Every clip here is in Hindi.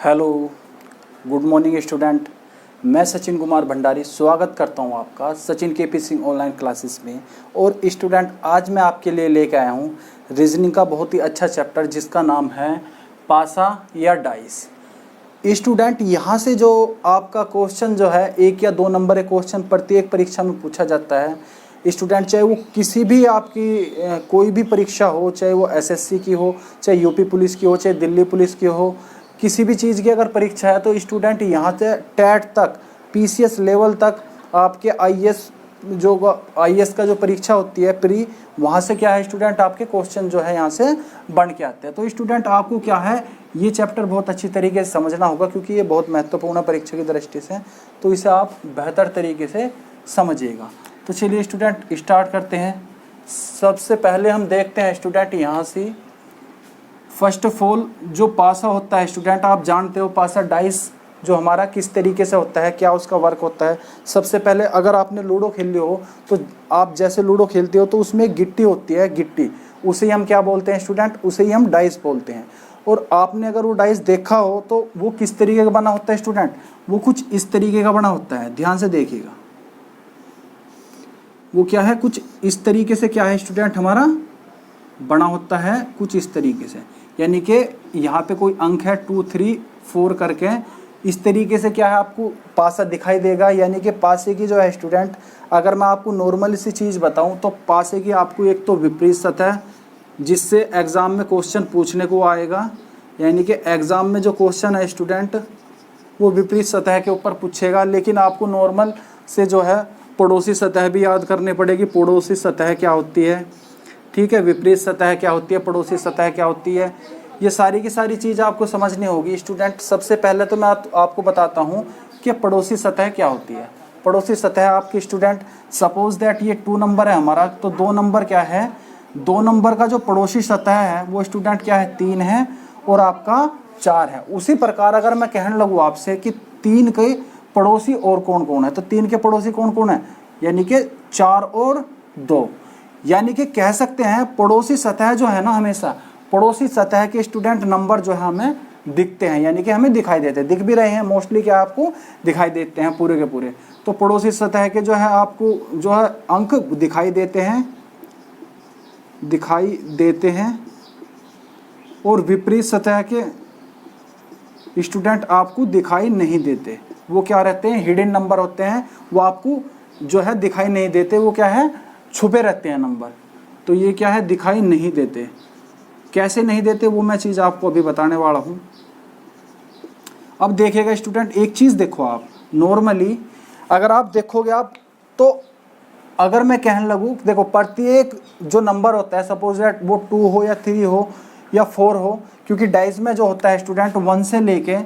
Hello, good morning student. मैं सचिन कुमार भंडारी स्वागत करता हूं आपका सचिन के पी सिंह ऑनलाइन क्लासेस में। और स्टूडेंट, आज मैं आपके लिए लेके आया हूं रीजनिंग का बहुत ही अच्छा चैप्टर जिसका नाम है पासा या डाइस। स्टूडेंट, यहाँ से जो आपका क्वेश्चन जो है 1 या 2 नंबर के क्वेश्चन प्रत्येक परीक्षा में पूछा जाता है। स्टूडेंट, चाहे वो किसी भी आपकी कोई भी परीक्षा हो, चाहे वो एसएससी की हो, चाहे यूपी पुलिस की हो, चाहे दिल्ली पुलिस की हो, किसी भी चीज़ की अगर परीक्षा है तो स्टूडेंट यहाँ से टेट तक, पीसीएस लेवल तक आपके आईएएस का जो परीक्षा होती है प्री, वहाँ से क्या है स्टूडेंट आपके क्वेश्चन जो है यहाँ से बन के आते हैं। तो स्टूडेंट आपको क्या है ये चैप्टर बहुत अच्छी तरीके से समझना होगा क्योंकि ये बहुत महत्वपूर्ण है परीक्षा की दृष्टि से, तो इसे आप बेहतर तरीके से समझिएगा। तो चलिए स्टूडेंट स्टार्ट करते हैं। सबसे पहले हम देखते हैं स्टूडेंट यहाँ से फर्स्ट ऑफ ऑल जो पासा होता है स्टूडेंट, आप जानते हो पासा डाइस जो हमारा किस तरीके से होता है, क्या उसका वर्क होता है। सबसे पहले अगर आपने लूडो खेली हो तो आप जैसे लूडो खेलते हो तो उसमें एक गिट्टी होती है, गिट्टी, उसे ही हम क्या बोलते हैं स्टूडेंट, उसे ही हम डाइस बोलते हैं। और आपने अगर वो डाइस देखा हो तो वो किस तरीके का बना होता है स्टूडेंट, वो कुछ इस तरीके का बना होता है। ध्यान से देखिएगा, वो क्या है, कुछ इस तरीके से क्या है स्टूडेंट हमारा बना होता है, कुछ इस तरीके से। यानी कि यहाँ पे कोई अंक है 2, 3, 4 करके, इस तरीके से क्या है आपको पासा दिखाई देगा। यानी कि पासे की जो है स्टूडेंट, अगर मैं आपको नॉर्मल सी चीज़ बताऊं तो पासे की आपको एक तो विपरीत सतह, जिससे एग्ज़ाम में क्वेश्चन पूछने को आएगा। यानी कि एग्ज़ाम में जो क्वेश्चन है स्टूडेंट वो विपरीत सतह के ऊपर पूछेगा। लेकिन आपको नॉर्मल से जो है पड़ोसी सतह भी याद करनी पड़ेगी। पड़ोसी सतह क्या होती है, ठीक है, विपरीत सतह क्या होती है, पड़ोसी सतह क्या होती है, ये सारी की सारी चीज़ आपको समझनी होगी स्टूडेंट। सबसे पहले तो मैं आपको बताता हूँ कि पड़ोसी सतह क्या होती है। पड़ोसी सतह आपकी स्टूडेंट, सपोज दैट ये 2 नंबर है हमारा, तो 2 नंबर क्या है, 2 नंबर का जो पड़ोसी सतह है वो स्टूडेंट क्या है, 3 है और आपका 4 है। उसी प्रकार अगर मैं कहने लगूँ आपसे कि 3 के पड़ोसी और कौन कौन है, तो 3 के पड़ोसी कौन कौन है, यानी कि 4 और 2। यानी कि कह सकते हैं पड़ोसी सतह जो है ना, हमेशा पड़ोसी सतह के स्टूडेंट नंबर जो है हमें दिखते हैं, यानी कि हमें दिखाई देते हैं, दिख भी रहे हैं मोस्टली, क्या आपको दिखाई देते हैं पूरे के पूरे। तो पड़ोसी सतह के जो है आपको जो है अंक दिखाई देते हैं और विपरीत सतह के स्टूडेंट आपको दिखाई नहीं देते। वो क्या रहते हैं, हिडन नंबर होते हैं, वो आपको जो है दिखाई नहीं देते, वो क्या है, छुपे रहते हैं नंबर। तो ये क्या है, दिखाई नहीं देते। कैसे नहीं देते वो मैं चीज़ आपको अभी बताने वाला हूँ। अब देखिएगा स्टूडेंट, एक चीज़ देखो आप, नॉर्मली अगर आप देखोगे आप तो अगर मैं कहने लगूँ, देखो प्रत्येक जो नंबर होता है, सपोज दैट वो 2 हो या 3 हो या 4 हो, क्योंकि डाइस में जो होता है स्टूडेंट 1 से लेके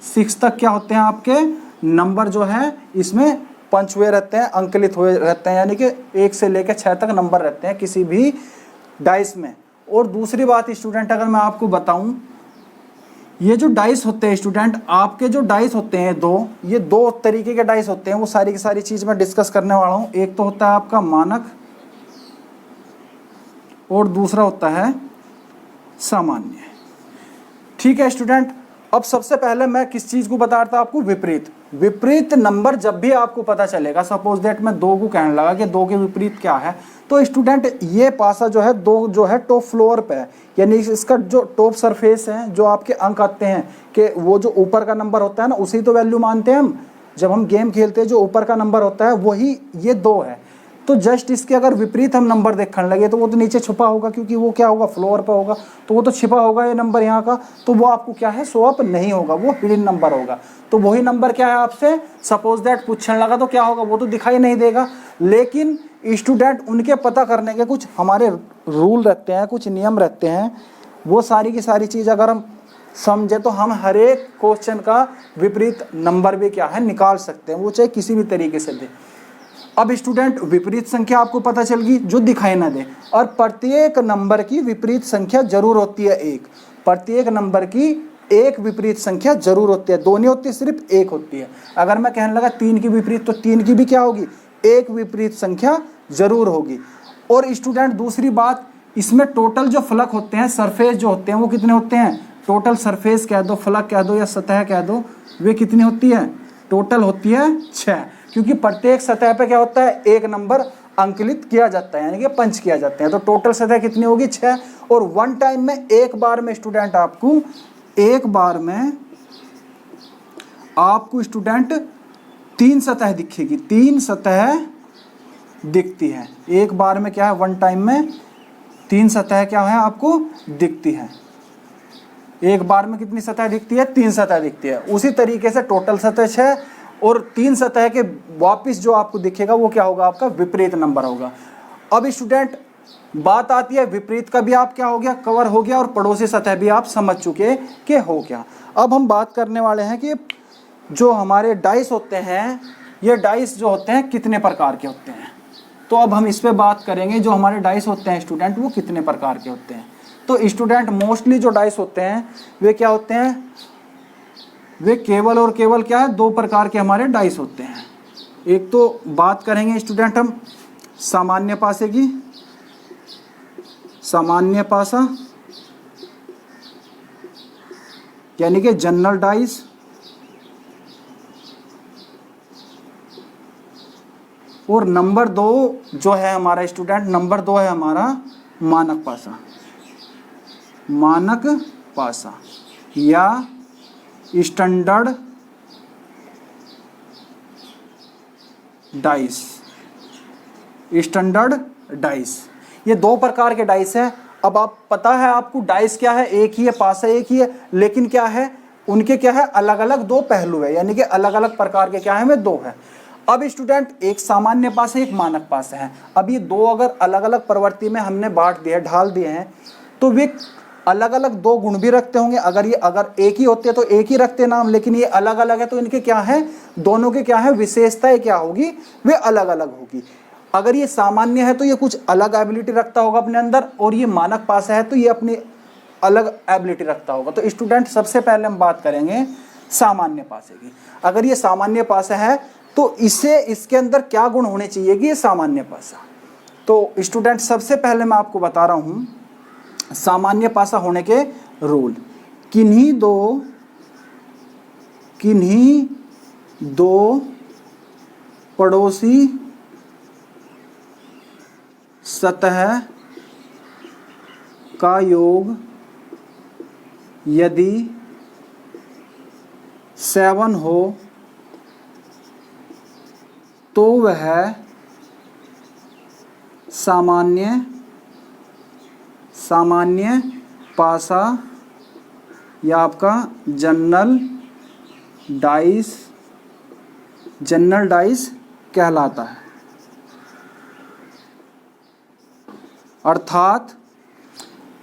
6 तक क्या होते हैं आपके नंबर जो है, इसमें पंच हुए रहते हैं, अंकलित हुए रहते हैं, यानी कि 1 से लेकर 6 तक नंबर रहते हैं किसी भी डाइस में। और दूसरी बात स्टूडेंट, अगर मैं आपको बताऊं, ये जो डाइस होते हैं स्टूडेंट, आपके जो डाइस होते हैं ये 2 तरीके के डाइस होते हैं। वो सारी की सारी चीज़ मैं डिस्कस करने वाला हूं। एक तो होता है आपका मानक और दूसरा होता है सामान्य, ठीक है स्टूडेंट। अब सबसे पहले मैं किस चीज़ को बता रहा था आपको, विपरीत नंबर जब भी आपको पता चलेगा, सपोज दैट मैं 2 को कहने लगा कि 2 के विपरीत क्या है, तो स्टूडेंट ये पासा जो है 2 जो है टॉप फ्लोर पे है, यानी इसका जो टॉप सरफेस है, जो आपके अंक आते हैं कि वो जो ऊपर का नंबर होता है ना, उसी तो वैल्यू मानते हैं हम जब हम गेम खेलते हैं। जो ऊपर का नंबर होता है वही ये 2 है। तो जस्ट इसके अगर विपरीत हम नंबर देखने लगे तो वो तो नीचे छुपा होगा, क्योंकि वो क्या होगा, फ्लोर पे होगा, तो वो तो छिपा होगा ये नंबर यहाँ का, तो वो आपको क्या है, शो अप नहीं होगा, वो हिडन नंबर होगा। तो वही नंबर क्या है आपसे सपोज दैट पूछने लगा तो क्या होगा, वो तो दिखाई नहीं देगा। लेकिन स्टूडेंट उनके पता करने के कुछ हमारे रूल रहते हैं, कुछ नियम रहते हैं। वो सारी की सारी चीज़ अगर हम समझे तो हम हर एक क्वेश्चन का विपरीत नंबर भी क्या है निकाल सकते हैं, वो चाहे किसी भी तरीके से दे। अब स्टूडेंट विपरीत संख्या आपको पता चल गई जो दिखाई ना दे, और प्रत्येक नंबर की विपरीत संख्या जरूर होती है 1। प्रत्येक नंबर की एक विपरीत संख्या जरूर होती है, 2 नहीं होती, सिर्फ 1 होती है। अगर मैं कहने लगा 3 की विपरीत, तो 3 की भी क्या होगी, 1 विपरीत संख्या जरूर होगी। और स्टूडेंट दूसरी बात, इसमें टोटल जो फलक होते हैं, सरफेस जो होते हैं, वो कितने होते हैं, टोटल सरफेस कह दो, फलक कह दो या सतह कह दो, वे कितनी होती है? टोटल होती है 6, क्योंकि प्रत्येक सतह पे क्या होता है? एक नंबर अंकित किया जाता है, यानी कि पंच किया जाते हैं। तो टोटल सतह कितनी होगी? 6। और वन टाइम में, एक बार में स्टूडेंट आपको स्टूडेंट 3 सतह दिखेगी, 3 सतह दिखती है एक बार में। क्या है? वन टाइम में 3 सतह क्या है? आपको दिखती है। एक बार में कितनी सतह दिखती है? 3 सतह दिखती है। उसी तरीके से टोटल सतह 6 और 3 सतह के वापिस जो आपको दिखेगा वो क्या होगा? आपका विपरीत नंबर होगा। अब स्टूडेंट बात आती है विपरीत का भी आप क्या हो गया? कवर हो गया, और पड़ोसी सतह भी आप समझ चुके कि हो गया। अब हम बात करने वाले हैं कि जो हमारे डाइस होते हैं, ये डाइस जो होते हैं कितने प्रकार के होते हैं। तो अब हम इस पे बात करेंगे, जो हमारे डाइस होते हैं स्टूडेंट वो कितने प्रकार के होते हैं। तो स्टूडेंट मोस्टली जो डाइस होते हैं वे क्या होते हैं? वे केवल और केवल क्या है? 2 प्रकार के हमारे डाइस होते हैं। एक तो बात करेंगे स्टूडेंट हम सामान्य पासे की, सामान्य पासा यानी कि जनरल डाइस, और नंबर 2 जो है हमारा स्टूडेंट, नंबर 2 है हमारा मानक पासा। मानक पासा या स्टैंडर्ड डाइस। स्टैंडर्ड डाइस, ये 2 प्रकार के डाइस हैं। अब आप पता है आपको डाइस क्या है? एक ही है, पासा एक ही है, लेकिन क्या है? उनके क्या है? अलग अलग 2 पहलू है, यानी कि अलग अलग प्रकार के क्या है? वे 2 है। अब स्टूडेंट एक सामान्य पासा, एक मानक पासा है। अब ये 2 अगर अलग अलग प्रवृत्ति में हमने बांट दिए, ढाल दिए हैं, तो वे अलग अलग 2 गुण भी रखते होंगे। अगर एक ही होते तो एक ही रखते नाम, लेकिन ये अलग अलग है तो इनके क्या है? दोनों के क्या है? विशेषताएं क्या होगी? वे अलग अलग होगी। अगर ये सामान्य है तो ये कुछ अलग एबिलिटी रखता होगा अपने अंदर, और ये मानक पासा है तो ये अपनी अलग एबिलिटी रखता होगा। तो स्टूडेंट सबसे पहले हम बात करेंगे सामान्य पासे की। अगर ये सामान्य पासा है तो इसके अंदर क्या गुण होने चाहिए कि ये सामान्य पासा। तो स्टूडेंट सबसे पहले मैं आपको बता रहा हूं सामान्य पासा होने के रूल। किन्हीं दो पड़ोसी सतह का योग यदि 7 हो तो वह सामान्य पासा या आपका जनरल डाइस कहलाता है। अर्थात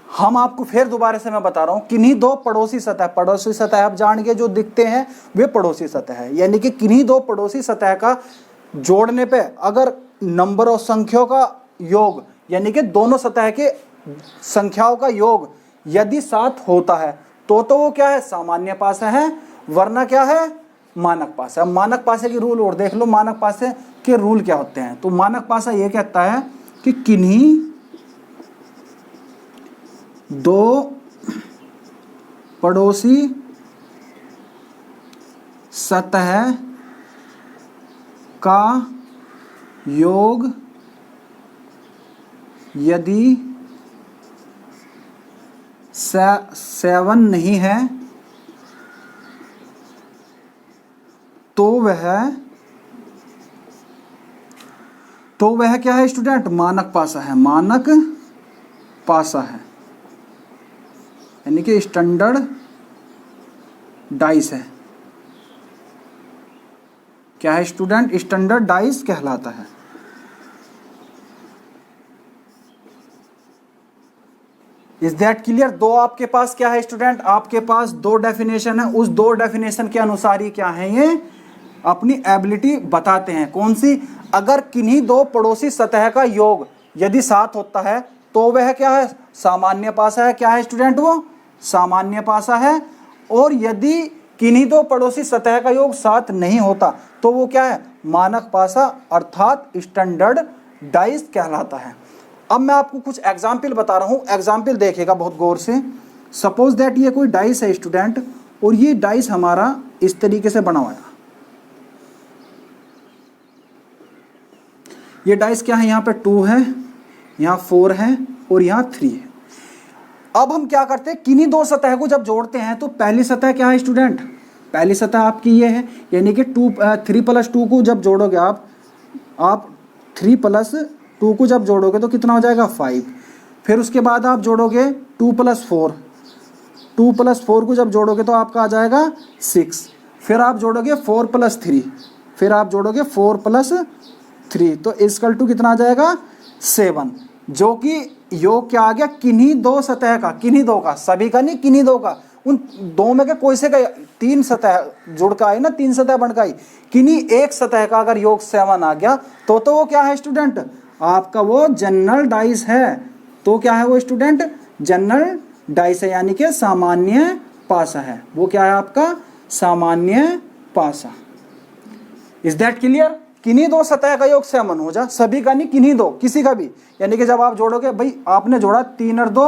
हम आपको फिर दोबारा से मैं बता रहा हूं, किन्हीं 2 पड़ोसी सतह आप जान के जो दिखते हैं वे पड़ोसी सतह है, यानी कि किन्हीं 2 पड़ोसी सतह का जोड़ने पे अगर नंबर और संख्याओं का योग, यानी कि दोनों सतह के संख्याओं का योग यदि 7 होता है तो वो क्या है? सामान्य पासा है, वरना क्या है? मानक पासा। मानक पासे की रूल और देख लो, मानक पासे के रूल क्या होते हैं। तो मानक पासा ये कहता है कि किन्हीं 2 पड़ोसी सतह का योग यदि 7 नहीं है तो वह क्या है स्टूडेंट? मानक पासा है। मानक पासा है यानी कि स्टैंडर्ड डाइस है। क्या है स्टूडेंट? स्टैंडर्ड डाइस कहलाता है। Is that clear? 2 आपके पास क्या है स्टूडेंट? आपके पास 2 डेफिनेशन है। उस 2 डेफिनेशन के अनुसार ही क्या है? ये अपनी एबिलिटी बताते हैं। कौन सी? अगर किन्हीं 2 पड़ोसी सतह का योग यदि 7 होता है तो वह क्या है? सामान्य पासा है। क्या है स्टूडेंट? वो सामान्य पासा है। और यदि किन्हीं 2 पड़ोसी सतह का योग 7 नहीं होता तो वो क्या है? मानक पासा अर्थात स्टैंडर्ड डाइस कहलाता है। अब मैं आपको कुछ एग्जाम्पल बता रहा हूं, एग्जाम्पल देखिएगा बहुत गौर से। सपोज दैट ये कोई डाइस है स्टूडेंट, और ये डाइस हमारा इस तरीके से बना हुआ है। ये डाइस क्या है, यहाँ पे 2 है, यहाँ 4 है और यहाँ 3 है। अब हम क्या करते हैं, किन्हीं दो सतह को जब जोड़ते हैं तो पहली सतह क्या है स्टूडेंट, पहली सतह आपकी ये है, यानी कि 3 + 2 को जब जोड़ोगे आप 3 + 2 को जब जोड़ोगे तो कितना हो जाएगा 5। फिर उसके बाद आप जोड़ोगे 2 + 4, 2 + 4 को जब जोड़ोगे तो आपका आ जाएगा 6। फिर आप जोड़ोगे 4 + 3, फिर आप जोड़ोगे 4 + 3, तो इक्वल टू कितना आ जाएगा 7, जो कि योग क्या आ गया, किन्हीं दो सतह का, किन्हीं दो का, सभी का नहीं, किन्हीं दो का, उन दो में के कोई से का 3 सतह जुड़ का आई ना, 3 सतह बन का आई, किन्हीं एक सतह का अगर योग 7 आ गया तो वो क्या है स्टूडेंट, आपका वो जनरल डाइस है। तो क्या है वो स्टूडेंट, जनरल डाइस है, यानी कि सामान्य पासा है। वो क्या है आपका सामान्य पासा। Is that clear? किन्हीं दो सतह का योग 7 हो जा, सभी का नहीं, किन्हीं दो, किसी का भी, यानी कि जब आप जोड़ोगे, भाई आपने जोड़ा 3 और 2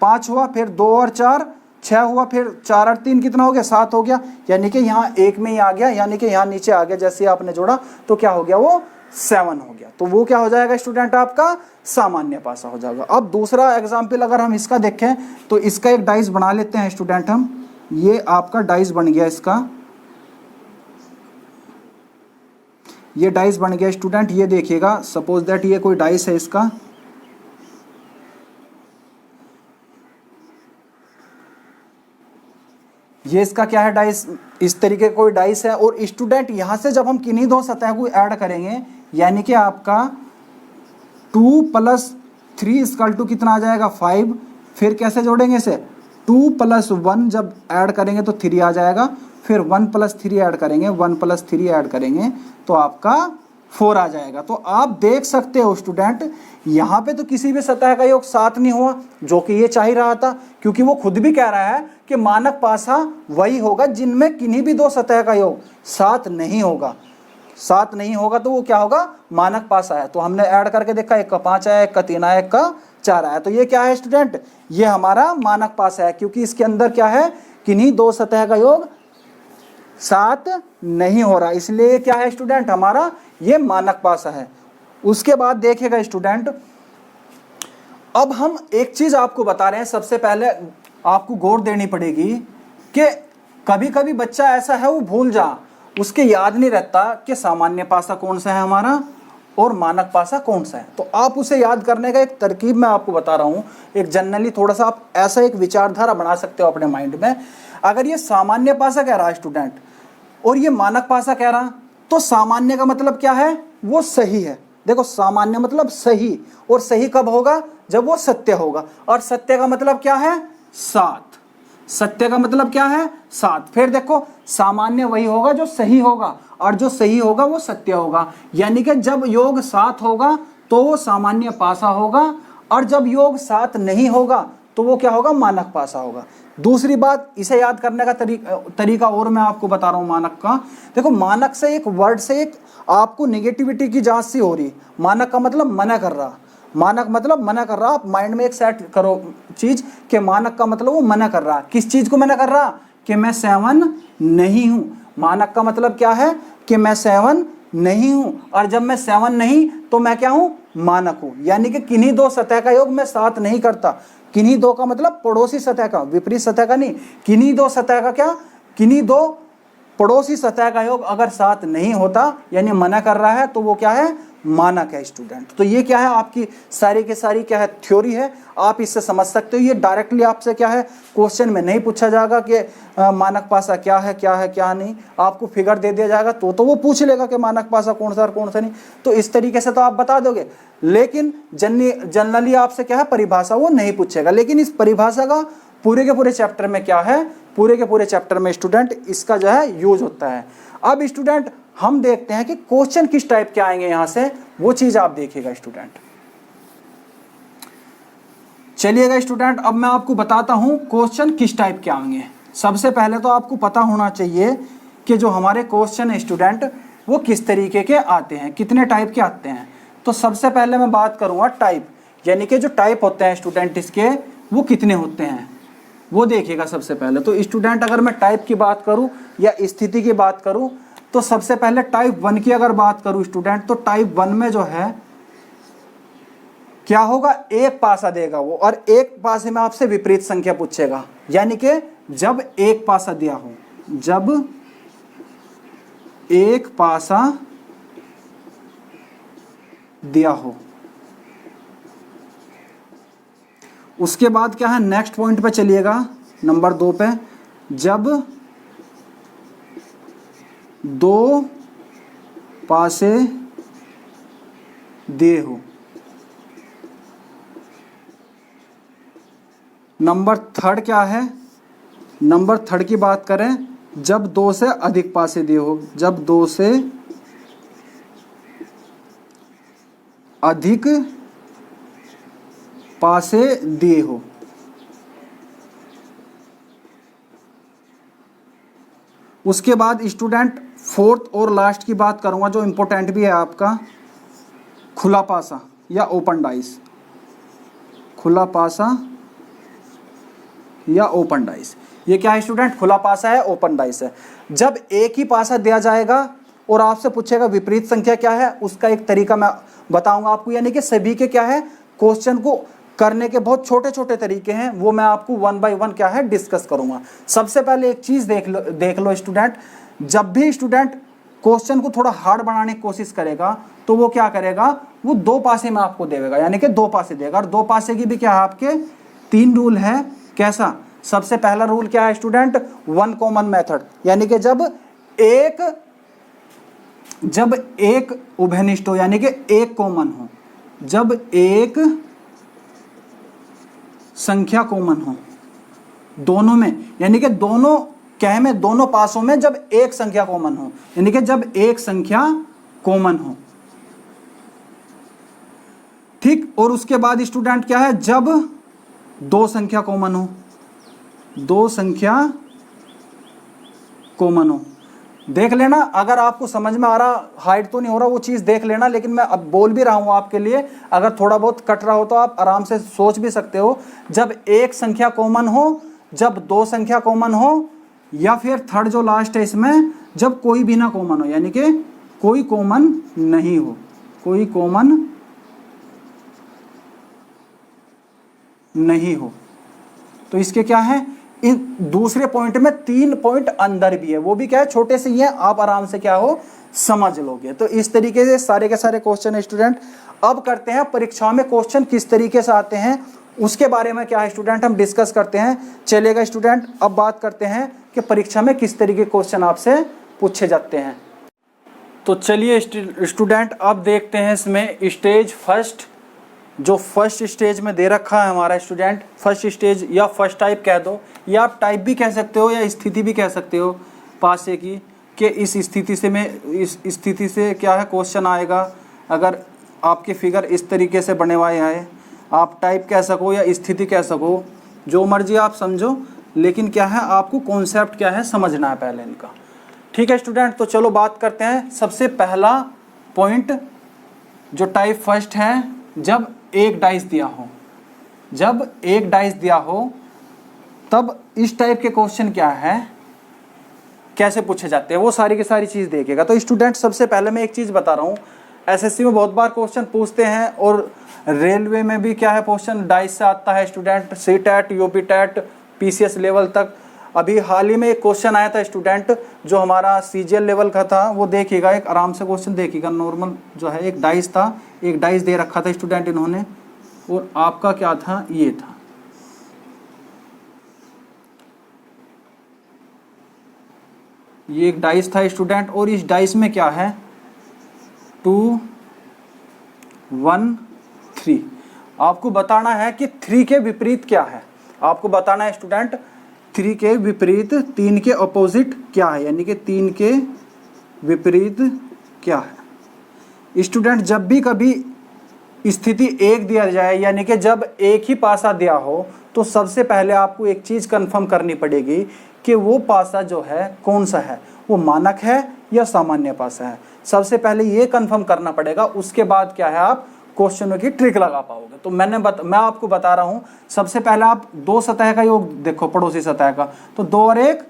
5 हुआ, फिर 2 और 4 6 हुआ, फिर 4 और 3 कितना हो गया 7 हो गया, यानी कि यहाँ एक में ही आ गया, यानी कि यहाँ नीचे आ गया, जैसे आपने जोड़ा तो क्या हो गया वो 7 हो गया। तो वो क्या हो जाएगा स्टूडेंट, आपका सामान्य पासा हो जाएगा। अब दूसरा एग्जाम्पल अगर हम इसका देखें तो इसका एक डाइस बना लेते हैं स्टूडेंट हम। ये आपका डाइस बन गया, इसका ये डाइस बन गया स्टूडेंट। ये देखिएगा, सपोज दैट ये कोई डाइस है इसका, ये इसका क्या है डाइस, इस तरीके का कोई डाइस है। और स्टूडेंट यहाँ से जब हम किन्हीं दो सतह को ऐड करेंगे, यानी कि आपका 2 + 3 = कितना आ जाएगा 5। फिर कैसे जोड़ेंगे इसे, 2 + 1 जब ऐड करेंगे तो 3 आ जाएगा, फिर 1 + 3 ऐड करेंगे, 1 + 3 ऐड करेंगे तो आपका 4 आ जाएगा। तो आप देख सकते हो स्टूडेंट, यहाँ पे तो किसी भी सतह का योग 7 नहीं हुआ, जो कि ये चाह ही रहा था, क्योंकि वो खुद भी कह रहा है कि मानक पासा वही होगा जिनमें किन्हीं भी दो सतह का योग 7 नहीं होगा। 7 नहीं होगा तो वो क्या होगा, मानक पासा है। तो हमने ऐड करके देखा, 1 का 5 आया, 1 का 3 आया, 1 का 4 आया, तो ये क्या है स्टूडेंट, ये हमारा मानक पासा है, क्योंकि इसके अंदर क्या है, किन्हीं दो सतह का योग 7 नहीं हो रहा, इसलिए क्या है स्टूडेंट, हमारा ये मानक पासा है। उसके बाद देखिएगा स्टूडेंट, अब हम एक चीज आपको बता रहे हैं, सबसे पहले आपको गौर देनी पड़ेगी कि कभी कभी बच्चा ऐसा है वो भूल जा, उसके याद नहीं रहता कि सामान्य पासा कौन सा है हमारा और मानक पासा कौन सा है। तो आप उसे याद करने का एक तरकीब मैं आपको बता रहा हूँ, एक जनरली थोड़ा सा आप ऐसा एक विचारधारा बना सकते हो अपने माइंड में। अगर ये सामान्य पासा कह रहा है स्टूडेंट और ये मानक पासा कह रहा, तो सामान्य का मतलब क्या है, वो सही है। देखो सामान्य मतलब सही, और सही कब होगा, जब वो सत्य होगा, और सत्य का मतलब क्या है 7। सत्य का मतलब क्या है 7। फिर देखो सामान्य वही होगा जो सही होगा, और जो सही होगा वो सत्य होगा, यानी कि जब योग 7 होगा तो वो सामान्य पासा होगा, और जब योग 7 नहीं होगा तो वो क्या होगा, मानक पासा होगा। दूसरी बात, इसे याद करने का तरीका और मैं आपको बता रहा हूँ मानक का। देखो मानक से एक वर्ड से एक आपको नेगेटिविटी की जांच सी हो रही। मानक का मतलब मना कर रहा, मानक मतलब मना कर रहा। आप माइंड में एक सेट करो चीज कि मानक का मतलब वो मना कर रहा। किस चीज को मना कर रहा, कि मैं 7 नहीं हूं। मानक का मतलब क्या है, कि मैं 7 नहीं हूं, और जब मैं 7 नहीं तो मैं क्या हूं, मानक हूं। यानी कि किन्हीं दो सतह का योग मैं 7 नहीं करता। किन्हीं दो का मतलब पड़ोसी सतह का, विपरीत सतह का नहीं। किन्हीं दो सतह का क्या, किन्हीं दो पड़ोसी सतह का योग अगर 7 नहीं होता, यानी मना कर रहा है, तो वो क्या है, मानक है स्टूडेंट। तो ये क्या है, आपकी सारी के सारी क्या है, थ्योरी है। आप इससे समझ सकते हो। ये डायरेक्टली आपसे क्या है, क्वेश्चन में नहीं पूछा जाएगा कि मानक पासा क्या है क्या नहीं। आपको फिगर दे दिया जाएगा तो वो पूछ लेगा कि मानक पासा कौन सा और कौन सा नहीं। तो इस तरीके से तो आप बता दोगे, लेकिन जनरली आपसे क्या है, परिभाषा वो नहीं पूछेगा। लेकिन इस परिभाषा का पूरे के पूरे चैप्टर में क्या है, पूरे के पूरे चैप्टर में स्टूडेंट इसका जो है यूज होता है। अब स्टूडेंट हम देखते हैं कि क्वेश्चन किस टाइप के आएंगे यहां से, वो चीज आप देखिएगा स्टूडेंट। चलिएगा स्टूडेंट, अब मैं आपको बताता हूं क्वेश्चन किस टाइप के आएंगे। सबसे पहले तो आपको पता होना चाहिए कि जो हमारे क्वेश्चन है स्टूडेंट, वो किस तरीके के आते हैं, कितने टाइप के आते हैं। तो सबसे पहले मैं बात करूंगा टाइप, यानी कि जो टाइप होते हैं स्टूडेंट इसके, वो कितने होते हैं। वो देखिएगा सबसे पहले। तो स्टूडेंट अगर मैं टाइप की बात करूं या स्थिति की बात करूं, तो सबसे पहले टाइप 1 की अगर बात करूं स्टूडेंट, तो टाइप 1 में जो है क्या होगा, एक पासा देगा वो, और एक पासे में आपसे विपरीत संख्या पूछेगा। यानी कि जब एक पासा दिया हो, जब एक पासा दिया हो, उसके बाद क्या है, नेक्स्ट पॉइंट पे चलिएगा, नंबर 2 पे, जब 2 पासे दिए हो। नंबर 3 क्या है, नंबर 3 की बात करें, जब 2 से अधिक पासे दिए हो, जब 2 से अधिक पासे दिए हो। उसके बाद स्टूडेंट 4th और लास्ट की बात करूंगा, जो इंपॉर्टेंट भी है आपका, खुला पासा या ओपन डाइस। खुला पासा या ओपन डाइस, ये क्या है स्टूडेंट, खुला पासा है, ओपन डाइस है। जब एक ही पासा दिया जाएगा और आपसे पूछेगा विपरीत संख्या क्या है, उसका एक तरीका मैं बताऊंगा आपको। यानी कि सभी के क्या है, क्वेश्चन को करने के बहुत छोटे छोटे तरीके हैं, वो मैं आपको 1 बाय 1 क्या है डिस्कस करूंगा। सबसे पहले एक चीज देख लो स्टूडेंट, जब भी स्टूडेंट क्वेश्चन को थोड़ा हार्ड बनाने की कोशिश करेगा, तो वो क्या करेगा, वो 2 पासे में आपको देगा, यानी कि 2 पासे देगा। और 2 पासे की भी क्या है, आपके 3 रूल है। कैसा, सबसे पहला रूल क्या है स्टूडेंट, 1 कॉमन मेथड, यानी कि जब एक उभयनिष्ठ हो, यानी कि एक कॉमन हो, जब एक संख्या कॉमन हो दोनों में, यानी कि दोनों क्या में, दोनों पासों में जब एक संख्या कॉमन हो, यानी कि जब एक संख्या कॉमन हो, ठीक। और उसके बाद स्टूडेंट क्या है, जब 2 संख्या कॉमन हो, 2 संख्या कॉमन हो। देख लेना, अगर आपको समझ में आ रहा, हाइड तो नहीं हो रहा, वो चीज़ देख लेना। लेकिन मैं अब बोल भी रहा हूँ आपके लिए, अगर थोड़ा बहुत कट रहा हो तो आप आराम से सोच भी सकते हो। जब एक संख्या कॉमन हो, जब 2 संख्या कॉमन हो, या फिर थर्ड जो लास्ट है इसमें, जब कोई भी ना कॉमन हो, यानी कि कोई कॉमन नहीं हो, कोई कॉमन नहीं हो। तो इसके क्या है, इन दूसरे पॉइंट में 3 पॉइंट अंदर भी है, वो भी क्या है, छोटे से ही है, आप आराम से क्या हो समझ लोगे। तो इस तरीके से सारे के सारे क्वेश्चन है स्टूडेंट। अब करते हैं परीक्षा में क्वेश्चन किस तरीके से आते हैं, उसके बारे में क्या है स्टूडेंट हम डिस्कस करते हैं। चलेगा स्टूडेंट, अब बात करते हैं कि परीक्षा में किस तरीके क्वेश्चन आपसे पूछे जाते हैं। तो चलिए स्टूडेंट, अब देखते हैं इसमें स्टेज फर्स्ट, जो फर्स्ट स्टेज में दे रखा है हमारा स्टूडेंट, फर्स्ट स्टेज या फर्स्ट टाइप कह दो, या आप टाइप भी कह सकते हो, या स्थिति भी कह सकते हो पासे की, कि इस स्थिति से क्या है क्वेश्चन आएगा। अगर आपके फिगर इस तरीके से बने हुए हैं, आप टाइप कह सको या स्थिति कह सको, जो मर्जी आप समझो, लेकिन क्या है आपको कॉन्सेप्ट क्या है समझना है पहले इनका। ठीक है स्टूडेंट, तो चलो बात करते हैं। सबसे पहला पॉइंट जो टाइप फर्स्ट है, जब एक डाइस दिया हो, जब एक डाइस दिया हो, तब इस टाइप के क्वेश्चन क्या है, कैसे पूछे जाते हैं, वो सारी की सारी चीज़ देखिएगा। तो स्टूडेंट सबसे पहले मैं एक चीज़ बता रहा हूँ, एसएससी में बहुत बार क्वेश्चन पूछते हैं, और रेलवे में भी क्या है क्वेश्चन डाइस से आता है student, C TET, UP TET, PCS level तक। अभी हाल ही में एक क्वेश्चन आया था स्टूडेंट, जो हमारा सीजीएल लेवल का था, वो देखिएगा, एक आराम से क्वेश्चन देखिएगा। नॉर्मल जो है एक डाइस था, एक डाइस दे रखा था स्टूडेंट इन्होंने, और आपका क्या था, ये था, ये एक डाइस था स्टूडेंट। और इस डाइस में क्या है, 2 1 3। आपको बताना है कि 3 के विपरीत क्या है, आपको बताना है स्टूडेंट 3 के विपरीत, 3 के अपोजिट क्या है, यानी कि 3 के विपरीत क्या है। स्टूडेंट जब भी कभी स्थिति 1 दिया जाए, यानी कि जब एक ही पासा दिया हो, तो सबसे पहले आपको एक चीज़ कंफर्म करनी पड़ेगी कि वो पासा जो है कौन सा है, वो मानक है या सामान्य पासा है। सबसे पहले ये कंफर्म करना पड़ेगा, उसके बाद क्या है आप क्वेश्चनों की ट्रिक लगा पाओगे। तो मैं आपको बता रहा हूं, सबसे पहले आप दो सतह का योग देखो, पड़ोसी सतह का, तो 2 और 1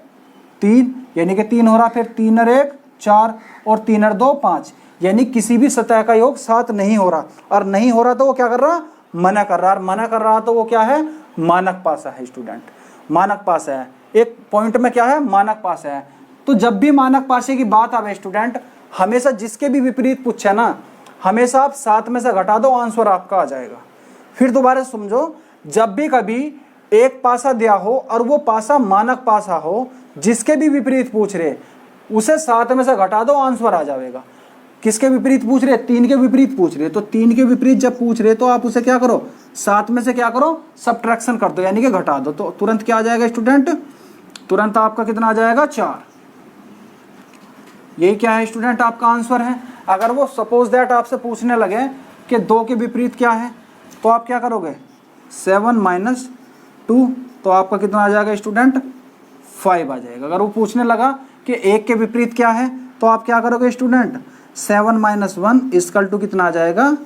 3, यानी कि 3 हो रहा, फिर 3 और 1 4 और 3 और 2 5, यानी किसी भी सतह का योग 7 नहीं हो रहा। और नहीं हो रहा तो वो क्या कर रहा, मना कर रहा, और मना कर रहा तो वो क्या है, मानक पासा है स्टूडेंट, मानक पासा है। एक पॉइंट में क्या है, मानक पासा है। तो जब भी मानक पासे की बात आवे स्टूडेंट, हमेशा जिसके भी विपरीत पूछे ना, हमेशा आप 7 में से घटा दो, आंसर आपका आ जाएगा। फिर दोबारा समझो, जब भी कभी एक पासा दिया हो और वो पासा मानक पासा हो, जिसके भी विपरीत पूछ रहे, उसे 7 में से घटा दो, आंसर आ जाएगा। किसके विपरीत पूछ रहे, 3 के विपरीत पूछ रहे, तो 3 के विपरीत जब पूछ रहे तो आप उसे क्या करो, 7 में से क्या करो, सब्ट्रैक्शन कर दो, यानी कि घटा दो। तो तुरंत क्या आ जाएगा स्टूडेंट, तुरंत आपका कितना आ जाएगा, 4। यही क्या है स्टूडेंट, आपका आंसर है। अगर वो सपोज दैट आपसे पूछने लगे कि 2 के विपरीत क्या है, तो आप क्या करोगे, 7 माइनस 2, तो आपका कितना आ जाएगा स्टूडेंट, 5 आ जाएगा। अगर वो पूछने लगा कि 1 के विपरीत क्या है, तो आप क्या करोगे स्टूडेंट, 7 माइनस 1 इक्वल टू कितना आ जाएगा,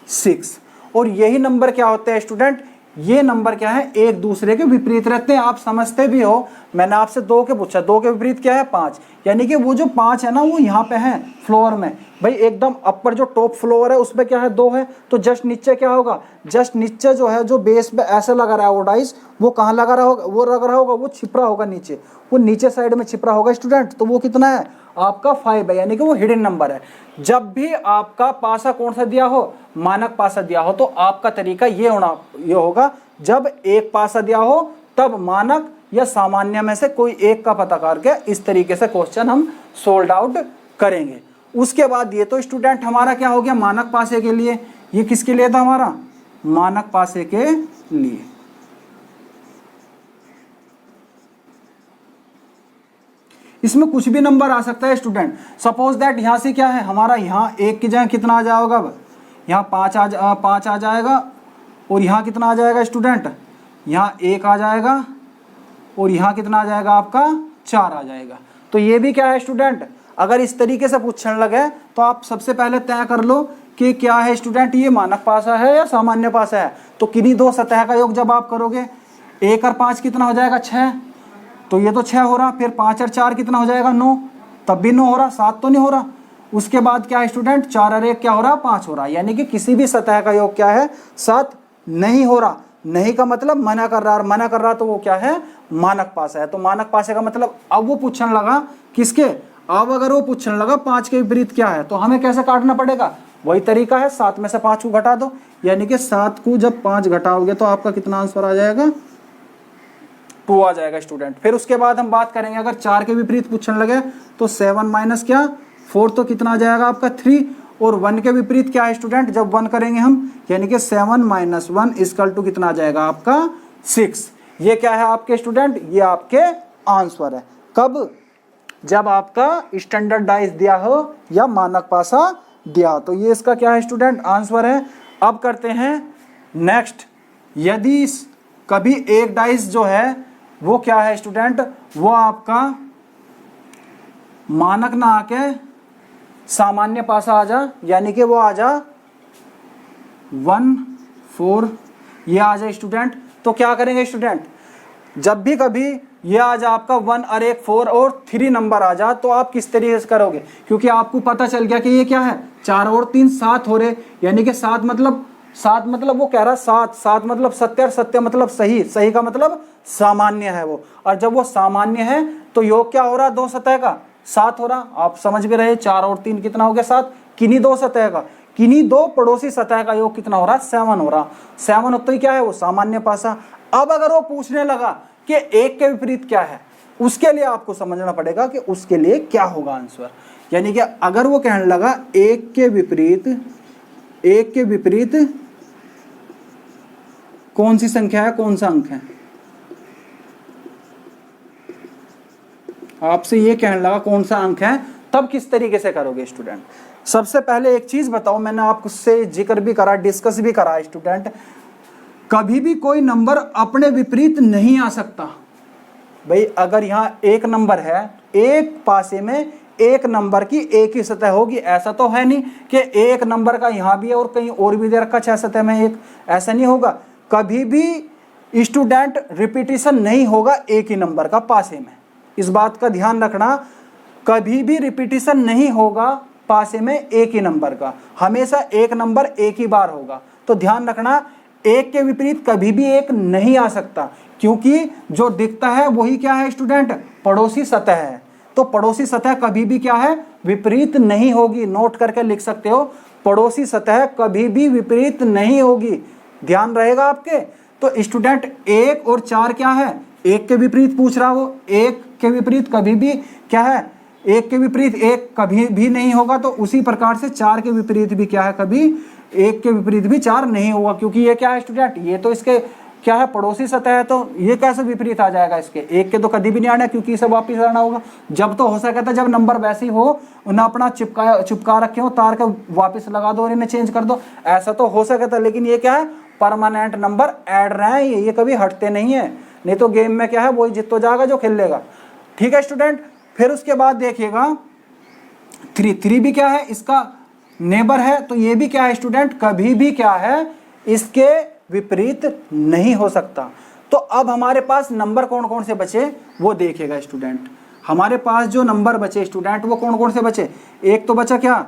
6। और यही नंबर क्या होते हैं स्टूडेंट, ये नंबर क्या है, एक दूसरे के विपरीत रहते हैं। आप समझते भी हो, मैंने आपसे 2 के पूछा, 2 के विपरीत क्या है, 5, यानी कि वो जो 5 है ना, वो यहाँ पे है फ्लोर में। भाई एकदम अपर जो टॉप फ्लोर है उसमें क्या है, 2 है, तो जस्ट नीचे क्या होगा, जस्ट नीचे जो है, जो बेस पे ऐसे लगा रहा है वो डाइस, वो कहाँ लगा रहा होगा, वो लग रहा होगा, वो छिपरा होगा नीचे, वो नीचे साइड में छिपरा होगा स्टूडेंट। तो वो कितना है, आपका 5 है, यानी कि वो हिडन नंबर है। जब भी आपका पासा कौन सा दिया हो, मानक पासा दिया हो, तो आपका तरीका ये होगा, जब एक पासा दिया हो तब मानक या सामान्य में से कोई एक का पता करके इस तरीके से क्वेश्चन हम सोल्व आउट करेंगे। उसके बाद ये तो स्टूडेंट हमारा क्या हो गया, मानक पासे के लिए। ये किसके लिए था हमारा, मानक पासे के लिए। इसमें कुछ भी नंबर आ सकता है स्टूडेंट। सपोज दैट यहाँ से क्या है हमारा, यहाँ 1 की जगह कितना आ जाएगा, अब यहाँ 5 आ जाएगा, और यहाँ कितना आ जाएगा स्टूडेंट, यहाँ 1 आ जाएगा, और यहाँ कितना आ जाएगा आपका, 4 आ जाएगा। तो ये भी क्या है स्टूडेंट, अगर इस तरीके से पूछने लगे तो आप सबसे पहले तय कर लो कि क्या है स्टूडेंट, ये मानक पासा है या सामान्य पासा है। तो किन्हीं दो सतह का योग जब आप करोगे, 1 और 5 कितना हो जाएगा, 6, तो ये तो 6 हो रहा, फिर 5 और 4 कितना हो जाएगा, 9, तब भी 9 हो रहा, 7 तो नहीं हो रहा। उसके बाद क्या है स्टूडेंट, 4 और 1 क्या हो रहा, 5 हो रहा, यानी कि किसी भी सतह का योग क्या है, 7 नहीं हो रहा। नहीं का मतलब मना कर रहा, और मना कर रहा तो वो क्या है, मानक पासा है। तो मानक पासे का मतलब, अब वो पूछने लगा किसके, अब अगर वो पूछने लगा 5 के विपरीत क्या है, तो हमें कैसे काटना पड़ेगा, वही तरीका है, 7 में से 5 को घटा दो, यानी कि 7 को जब 5 घटाओगे तो आपका कितना आंसर आ जाएगा, 2 आ जाएगा स्टूडेंट। फिर उसके बाद हम बात करेंगे, अगर 4 के विपरीत पूछने लगे तो 7 माइनस क्या 4, तो कितना आ जाएगा आपका 3, और 1 के विपरीत क्या है स्टूडेंट, जब 1 करेंगे हम, यानी कि 7 माइनस 1 इक्वल टू कितना आ जाएगा आपका 6। ये क्या है आपके स्टूडेंट, ये आपके आंसर है। कब, जब आपका स्टैंडर्डाइज दिया हो या मानक पासा दिया हो। तो ये इसका क्या है स्टूडेंट, आंसर है। अब करते हैं नेक्स्ट, यदि कभी एक डाइस जो है वो क्या है स्टूडेंट, वो आपका मानक ना आके सामान्य पासा आ जा, यानी कि वो आ जा 1 4, ये आ जाए स्टूडेंट, तो क्या करेंगे स्टूडेंट, जब भी कभी ये आ जा आपका 1 और 1 4 और 3 नंबर आ जा, तो आप किस तरीके से करोगे, क्योंकि आपको पता चल गया कि ये क्या है, 4 और 3 7 हो रहे, यानी कि 7 मतलब वो कह रहा 7 मतलब सत्य, और सत्य मतलब सही, सही का मतलब सामान्य है वो, और जब वो सामान्य है तो योग क्या हो रहा, दो सतह का 7 हो रहा। आप समझ भी रहे, 4 और 3 कितना हो गया 7, किन्हीं दो सतह का, किन्हीं दो पड़ोसी सतह का योग कितना हो रहा, 7 हो रहा। 7 होता ही क्या है, वो सामान्य पासा। अब अगर वो पूछने लगा कि 1 के विपरीत क्या है, उसके लिए आपको समझना पड़ेगा कि उसके लिए क्या होगा आंसर। यानी कि अगर वो कहने लगा 1 के विपरीत कौन सी संख्या है, कौन सा अंक है, आपसे ये कहने लगा कौन सा अंक है, तब किस तरीके से करोगे स्टूडेंट। सबसे पहले एक चीज बताओ, मैंने आपसे जिक्र भी करा, डिस्कस भी करा स्टूडेंट, कभी भी कोई नंबर अपने विपरीत नहीं आ सकता। भाई अगर यहाँ एक नंबर है, एक पासे में एक नंबर की एक ही सतह होगी। ऐसा तो है नहीं कि एक नंबर का यहाँ भी है और कहीं और भी दे रखा 6 सतह में एक, ऐसा नहीं होगा। कभी भी स्टूडेंट रिपीटिशन नहीं होगा एक ही नंबर का पासे में, इस बात का ध्यान रखना। कभी भी रिपीटिशन नहीं होगा पासे में एक ही नंबर का, हमेशा एक नंबर एक ही बार होगा। तो ध्यान रखना, एक के विपरीत कभी भी एक नहीं आ सकता, क्योंकि जो दिखता है वही क्या है स्टूडेंट, पड़ोसी सतह है। तो पड़ोसी सतह कभी भी क्या है, विपरीत नहीं होगी। नोट करके लिख सकते हो, पड़ोसी सतह कभी भी विपरीत नहीं होगी, ध्यान रहेगा आपके। तो स्टूडेंट 1 और 4 क्या है, एक के विपरीत पूछ रहा हो, एक के विपरीत कभी भी क्या है, एक के विपरीत एक कभी भी नहीं होगा। तो उसी प्रकार से 4 के विपरीत भी क्या है, कभी एक के विपरीत भी 4 नहीं होगा, क्योंकि ये क्या है स्टूडेंट, ये तो इसके क्या है, पड़ोसी सतह है। तो ये कैसे विपरीत आ जाएगा, इसके एक के तो कभी भी नहीं आना, क्योंकि इसे वापस आना होगा। जब तो हो सके था जब नंबर वैसे ही हो, उन्हें अपना चिपका रखे हो, तार के वापस लगा दो और इन्हें चेंज कर दो, ऐसा तो हो सके था। लेकिन ये क्या है, परमानेंट नंबर ऐड रहे हैं, ये कभी हटते नहीं है। नहीं तो गेम में क्या है, वही जीत तो जाएगा जो खेल लेगा। ठीक है स्टूडेंट, फिर उसके बाद देखिएगा 3 भी क्या है, इसका नेबर है। तो ये भी क्या है स्टूडेंट, कभी भी क्या है, इसके विपरीत नहीं हो सकता। तो अब हमारे पास नंबर कौन कौन से बचे वो देखिएगा स्टूडेंट। हमारे पास जो नंबर बचे स्टूडेंट वो कौन कौन से बचे, एक तो बचा क्या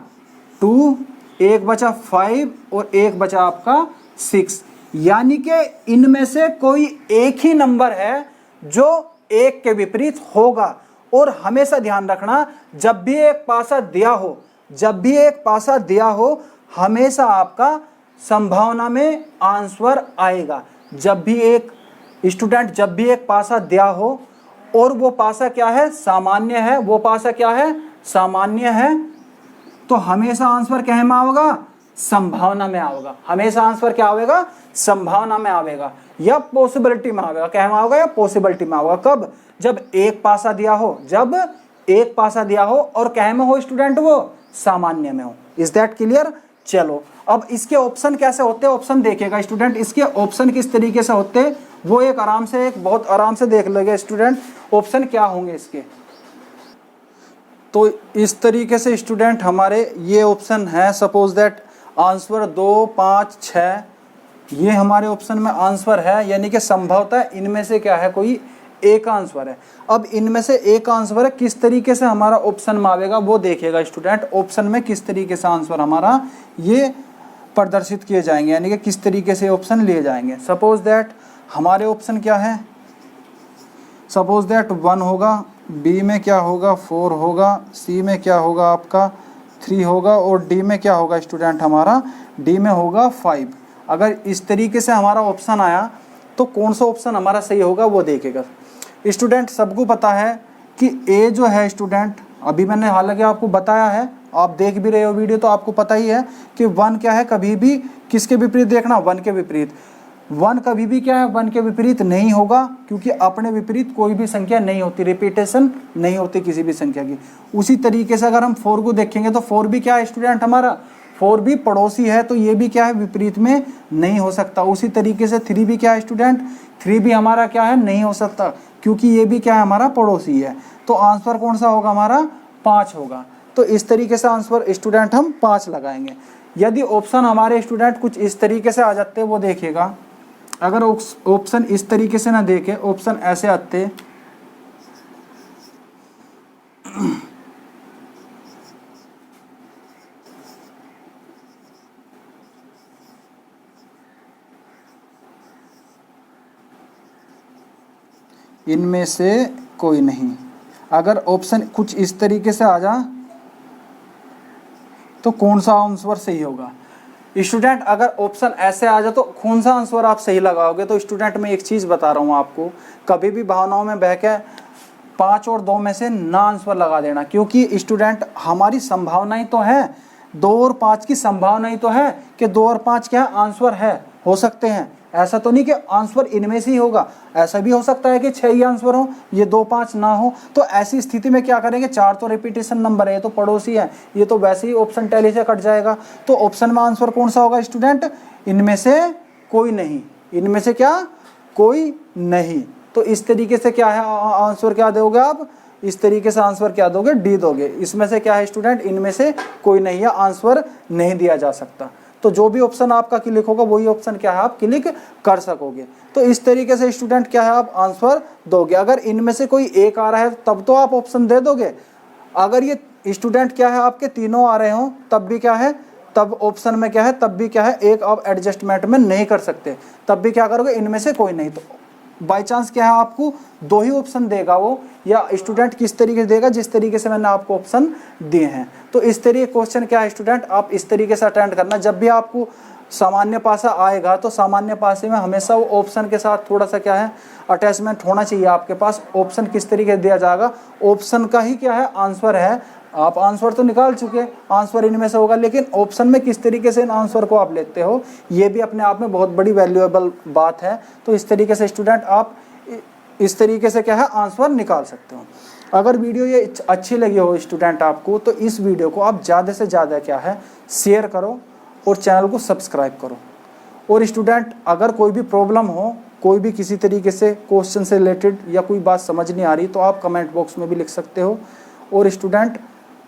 2, एक बचा 5 और एक बचा आपका 6। यानी कि इनमें से कोई एक ही नंबर है जो एक के विपरीत होगा। और हमेशा ध्यान रखना, जब भी एक पासा दिया हो, जब भी एक पासा दिया हो, हमेशा आपका संभावना में आंसर आएगा। जब भी एक स्टूडेंट, जब भी एक पासा दिया हो और वो पासा क्या है, सामान्य है, वो पासा क्या है, सामान्य है, तो हमेशा आंसर क्या में आओगा, संभावना में आएगा। हमेशा आंसर क्या आएगा, संभावना में आएगा या पॉसिबिलिटी में आएगा। क्या में आएगा, या पॉसिबिलिटी में आएगा। कब, जब एक पासा दिया हो, जब एक पासा दिया हो और क्या में हो स्टूडेंट, वो सामान्य में हो। Is that clear. चलो अब इसके ऑप्शन कैसे होते हैं, ऑप्शन देखेगा स्टूडेंट। इसके ऑप्शन किस तरीके से होते हैं वो एक बहुत आराम से देख लेगा स्टूडेंट, ऑप्शन क्या होंगे इसके। तो इस तरीके से स्टूडेंट हमारे ये ऑप्शन है। सपोज दैट आंसर 2, 5, 6 ये हमारे ऑप्शन में आंसर है, यानी कि संभवतः इनमें से क्या है, कोई एक आंसर है। अब इनमें से एक आंसर है, किस तरीके से हमारा ऑप्शन में आएगा वो देखेगा स्टूडेंट। ऑप्शन में किस तरीके से आंसर हमारा ये प्रदर्शित किए जाएंगे, यानी कि किस तरीके से ऑप्शन लिए जाएंगे। सपोज दैट हमारे ऑप्शन क्या है, सपोज दैट 1 होगा, बी में क्या होगा 4 होगा, सी में क्या होगा आपका 3 होगा और डी में क्या होगा स्टूडेंट, हमारा डी में होगा 5। अगर इस तरीके से हमारा ऑप्शन आया तो कौन सा ऑप्शन हमारा सही होगा वो देखेगा स्टूडेंट। सबको पता है कि ए जो है स्टूडेंट, अभी मैंने हालांकि आपको बताया है, आप देख भी रहे हो वीडियो तो आपको पता ही है कि 1 क्या है, कभी भी किसके विपरीत देखना, 1 के विपरीत। 1 कभी भी क्या है, 1 के विपरीत नहीं होगा, क्योंकि अपने विपरीत कोई भी संख्या नहीं होती, रिपीटेशन नहीं होती किसी भी संख्या की। उसी तरीके से अगर हम 4 को देखेंगे तो 4 भी क्या है स्टूडेंट, हमारा 4 भी पड़ोसी है, तो ये भी क्या है, विपरीत में नहीं हो सकता। उसी तरीके से 3 भी क्या है स्टूडेंट, 3 भी हमारा क्या है, नहीं हो सकता, क्योंकि ये भी क्या है, हमारा पड़ोसी है। तो आंसर कौन सा होगा, हमारा 5 होगा। तो इस तरीके से आंसर स्टूडेंट हम 5 लगाएंगे। यदि ऑप्शन हमारे स्टूडेंट कुछ इस तरीके से आ जाते वो देखिएगा, अगर ऑप्शन इस तरीके से ना देखे, ऑप्शन ऐसे आते, इनमें से कोई नहीं। अगर ऑप्शन कुछ इस तरीके से आ जा तो कौन सा आंसर सही होगा स्टूडेंट। अगर ऑप्शन ऐसे आ जाए तो कौन सा आंसर आप सही लगाओगे। तो स्टूडेंट मैं एक चीज़ बता रहा हूँ आपको, कभी भी भावनाओं में बह के 5 और 2 में से ना आंसर लगा देना, क्योंकि स्टूडेंट हमारी संभावनाएं तो है, 2 और 5 की संभावनाएं तो है कि 2 और 5 क्या आंसर है, हो सकते हैं। ऐसा तो नहीं कि आंसर इनमें से ही होगा, ऐसा भी हो सकता है कि 6 ही आंसर हो, ये 2, 5 ना हो। तो ऐसी स्थिति में क्या करेंगे, 4 तो रिपीटेशन नंबर है, ये तो पड़ोसी है, ये तो वैसे ही ऑप्शन टैली से कट जाएगा। तो ऑप्शन में आंसर कौन सा होगा स्टूडेंट, इनमें से कोई नहीं, इनमें से क्या कोई नहीं। तो इस तरीके से क्या है आंसर क्या दोगे आप, इस तरीके से आंसर क्या दोगे, डी दोगे। इसमें से क्या है स्टूडेंट, इनमें से कोई नहीं है, आंसर नहीं दिया जा सकता। तो जो भी ऑप्शन आपका क्लिक होगा वही ऑप्शन क्या है आप क्लिक कर सकोगे। तो इस तरीके से स्टूडेंट क्या है आप आंसर दोगे। अगर इनमें से कोई एक आ रहा है तब तो आप ऑप्शन दे दोगे। अगर ये स्टूडेंट क्या है आपके तीनों आ रहे हो तब भी क्या है, तब ऑप्शन में क्या है, तब भी क्या है एक आप एडजस्टमेंट में नहीं कर सकते, तब भी क्या करोगे, इनमें से कोई नहीं। तो बाई चांस क्या है आपको दो ही ऑप्शन देगा वो, या स्टूडेंट किस तरीके से देगा, जिस तरीके से मैंने आपको ऑप्शन दिए हैं। तो इस तरीके क्वेश्चन क्या है स्टूडेंट, आप इस तरीके से अटेंड करना। जब भी आपको सामान्य पासा आएगा तो सामान्य पासे में हमेशा वो ऑप्शन के साथ थोड़ा सा क्या है अटैचमेंट होना चाहिए आपके पास। ऑप्शन किस तरीके से दिया जाएगा, ऑप्शन का ही क्या है आंसर है। आप आंसर तो निकाल चुके, आंसर इनमें से होगा, लेकिन ऑप्शन में किस तरीके से इन आंसर को आप लेते हो ये भी अपने आप में बहुत बड़ी वैल्यूएबल बात है। तो इस तरीके से स्टूडेंट आप इस तरीके से क्या है आंसर निकाल सकते हो। अगर वीडियो ये अच्छी लगी हो स्टूडेंट आपको, तो इस वीडियो को आप ज़्यादा से ज़्यादा क्या है शेयर करो और चैनल को सब्सक्राइब करो। और स्टूडेंट अगर कोई भी प्रॉब्लम हो, कोई भी किसी तरीके से क्वेश्चन से रिलेटेड या कोई बात समझ नहीं आ रही, तो आप कमेंट बॉक्स में भी लिख सकते हो। और स्टूडेंट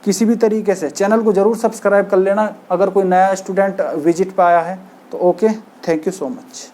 किसी भी तरीके से चैनल को ज़रूर सब्सक्राइब कर लेना अगर कोई नया स्टूडेंट विजिट पे आया है तो। Okay, thank you so much.